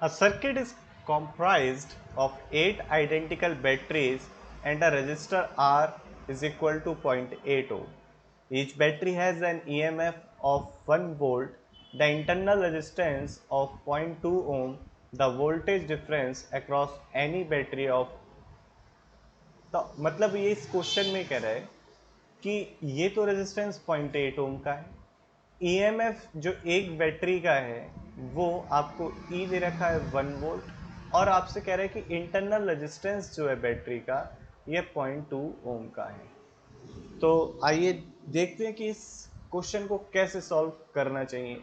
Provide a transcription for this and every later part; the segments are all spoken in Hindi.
A circuit is comprised of 8 identical batteries and a resistor R is equal to 0.8 ohm. Each battery has an EMF of 1 volt, the internal resistance of 0.2 ohm, the voltage difference across any battery of। तो मतलब ये इस क्वेश्चन में कह रहा है कि ये तो रेजिस्टेंस 0.8 ओम का है, ईएमएफ जो एक बैटरी का है वो आपको ई दे रखा है 1 वोल्ट, और आपसे कह रहा है कि इंटरनल रेजिस्टेंस जो है बैटरी का ये 0.2 ओम का है। तो आइए देखते हैं कि इस क्वेश्चन को कैसे सॉल्व करना चाहिए,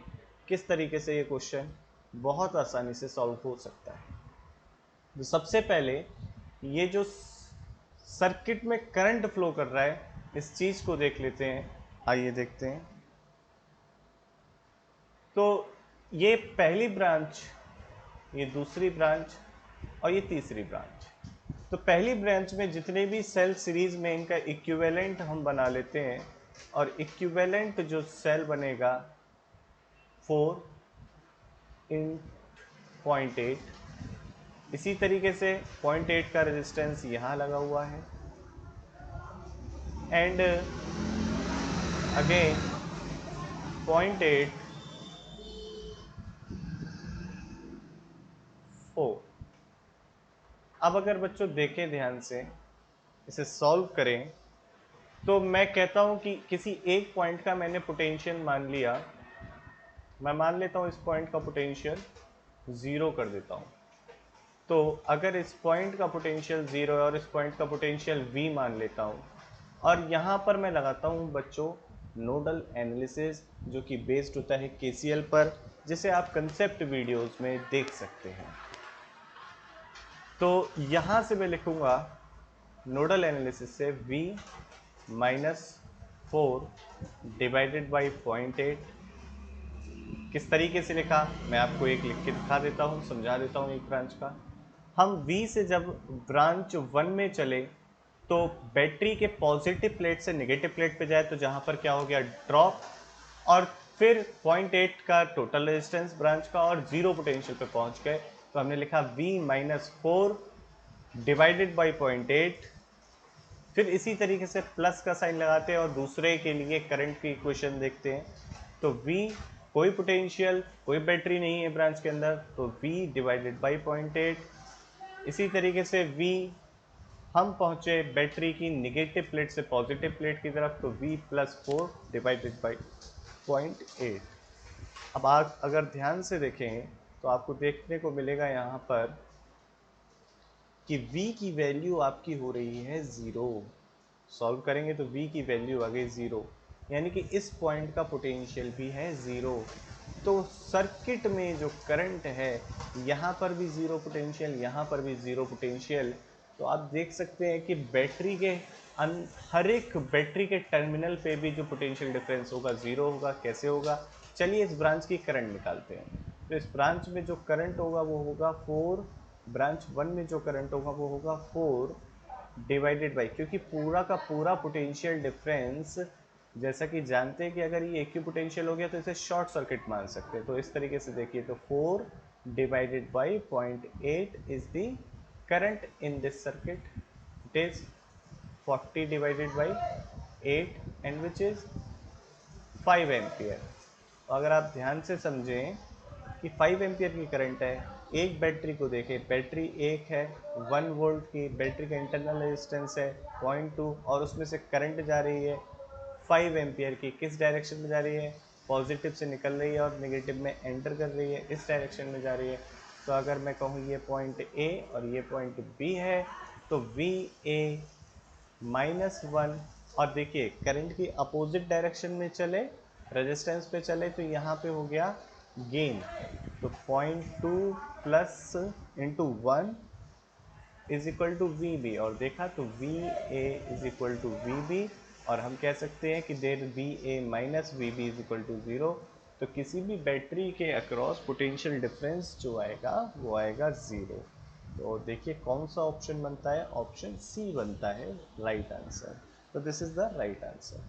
किस तरीके से ये क्वेश्चन बहुत आसानी से सॉल्व हो सकता है। तो सबसे पहले ये जो सर्किट में करंट फ्लो कर रहा है इस चीज को देख लेते हैं। आइए देखते हैं। तो ये पहली ब्रांच, ये दूसरी ब्रांच और ये तीसरी ब्रांच। तो पहली ब्रांच में जितने भी सेल सीरीज में इनका इक्विवेलेंट हम बना लेते हैं, और इक्विवेलेंट जो सेल बनेगा 4 इन 0.8। इसी तरीके से 0.8 का रेजिस्टेंस यहाँ लगा हुआ है, एंड अगेन 0.8 4। अब अगर बच्चों देखें ध्यान से, इसे सॉल्व करें, तो मैं कहता हूं कि किसी एक पॉइंट का मैंने पोटेंशियल मान लिया। मैं मान लेता हूं इस पॉइंट का पोटेंशियल 0 कर देता हूं। तो अगर इस पॉइंट का पोटेंशियल 0 है और इस पॉइंट का पोटेंशियल V मान लेता हूं, और यहां पर मैं लगाता हूं बच्चों नोडल एनालिसिस, जो कि बेस्ड होता है KCL पर, जिसे आप कंसेप्ट वीडियोस में देख सकते हैं। तो यहां से मैं लिखूंगा नोडल एनालिसिस से V माइनस 4 डिवाइडेड बाई 0.8। किस तरीके से लिखा मैं आपको एक लिख के दिखा देता हूँ, समझा देता हूँ एक ब्रांच का। हम V से जब ब्रांच 1 में चले तो बैटरी के पॉजिटिव प्लेट से नेगेटिव प्लेट पे जाए, तो जहाँ पर क्या हो गया ड्रॉप, और फिर 0.8 का टोटल रेजिस्टेंस ब्रांच का और 0 पोटेंशियल पे पहुँच गए, तो हमने लिखा V माइनस 4 डिवाइडेड बाई 0.8। फिर इसी तरीके से प्लस का साइन लगाते हैं और दूसरे के लिए करंट की इक्वेशन देखते हैं। तो V कोई पोटेंशियल, कोई बैटरी नहीं है ब्रांच के अंदर, तो V डिवाइडेड बाई 0.8। इसी तरीके से V हम पहुंचे बैटरी की निगेटिव प्लेट से पॉजिटिव प्लेट की तरफ, तो V प्लस 4 डिवाइडेड बाई 0.8। अब आप अगर ध्यान से देखें तो आपको देखने को मिलेगा यहाँ पर कि V की वैल्यू आपकी हो रही है 0। सॉल्व करेंगे तो V की वैल्यू आ गई 0, यानी कि इस पॉइंट का पोटेंशियल भी है 0। तो सर्किट में जो करंट है यहाँ पर भी 0 पोटेंशियल, यहाँ पर भी 0 पोटेंशियल। तो आप देख सकते हैं कि बैटरी के हर एक बैटरी के टर्मिनल पे भी जो पोटेंशियल डिफरेंस होगा 0 होगा। कैसे होगा, चलिए इस ब्रांच की करंट निकालते हैं। तो इस ब्रांच में जो करंट होगा वो होगा 4, ब्रांच 1 में जो करंट होगा वो होगा 4 डिवाइडेड बाई, क्योंकि पूरा का पूरा पोटेंशियल डिफरेंस जैसा कि जानते हैं कि अगर ये एक ही पोटेंशियल हो गया तो इसे शॉर्ट सर्किट मान सकते हैं। तो इस तरीके से देखिए, तो 4 divided by 0.8 is the current in this circuit. It is 40 divided by 8 and which is 5 ampere. तो अगर आप ध्यान से समझें कि 5 एम्पियर की करंट है, एक बैटरी को देखें, बैटरी एक है 1 वोल्ट की, बैटरी का इंटरनल रेजिस्टेंस है 0.2, और उसमें से करंट जा रही है 5 एम्पियर की। किस डायरेक्शन में जा रही है, पॉजिटिव से निकल रही है और नेगेटिव में एंटर कर रही है, इस डायरेक्शन में जा रही है। तो अगर मैं कहूँ ये पॉइंट A और ये पॉइंट B है, तो VA -1। और देखिए करंट की अपोजिट डायरेक्शन में चले, रेजिस्टेंस पे चले, तो यहाँ पे हो गया गेन। तो 0.2 plus into 1 is equal to VB, और देखा तो VA is equal to VB, और हम कह सकते हैं कि there VA minus VB is equal to 0। तो किसी भी बैटरी के अक्रॉस पोटेंशियल डिफरेंस जो आएगा वो आएगा 0। तो देखिए कौन सा ऑप्शन बनता है, ऑप्शन C बनता है राइट आंसर। तो this is the right answer.